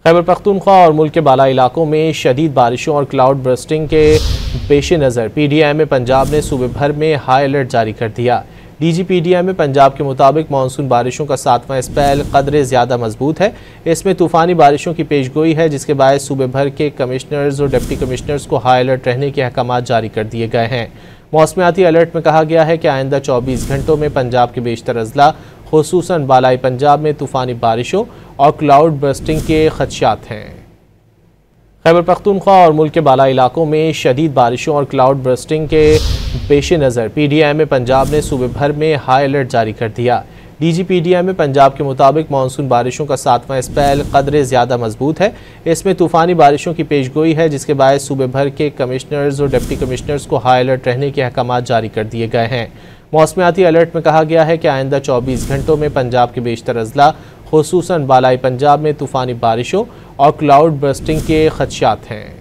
खैबर पख्तूनख्वा और मुल्क के बालाई इलाकों में शदीद बारिशों और क्लाउड बर्स्टिंग के पेश नज़र PDIM पंजाब ने सूबे भर में हाई अलर्ट जारी कर दिया। DG PDIM पंजाब के मुताबिक मानसून बारिशों का 7वां स्पेल कदरे ज़्यादा मजबूत है। इसमें तूफ़ानी बारिशों की पेशगोई है, जिसके बायस सूबे भर के कमिश्नर्स और डिप्टी कमिश्नर्स को हाई अलर्ट रहने के अहकाम जारी कर दिए गए हैं। मौसमियाती अलर्ट में कहा गया है कि आइंदा 24 घंटों में पंजाब के बेशतर अजला खुसूसन बालाई पंजाब में तूफ़ानी बारिशों और क्लाउड बर्स्टिंग के खदशात हैं। खैबर पख्तूनख्वा और मुल्क के बालाई इलाकों में शदीद बारिशों और क्लाउड बर्स्टिंग के पेश नज़र PDIM पंजाब ने सूबे भर में हाई अलर्ट जारी कर दिया। DG PDIM पंजाब के मुताबिक मानसून बारिशों का 7वां स्पेल कदरे ज़्यादा मजबूत है। इसमें तूफ़ानी बारिशों की पेशगोई है, जिसके बायस सूबे भर के कमिश्नर्स और डिप्टी कमिश्नर्स को हाई अलर्ट रहने के अहकाम जारी कर दिए गए हैं। मौसमियाती अलर्ट में कहा गया है कि आइंदा 24 घंटों में पंजाब के बेशतर अजला खुसूसन बालाई पंजाब में तूफ़ानी बारिशों और क्लाउड बर्स्टिंग के खदशात हैं।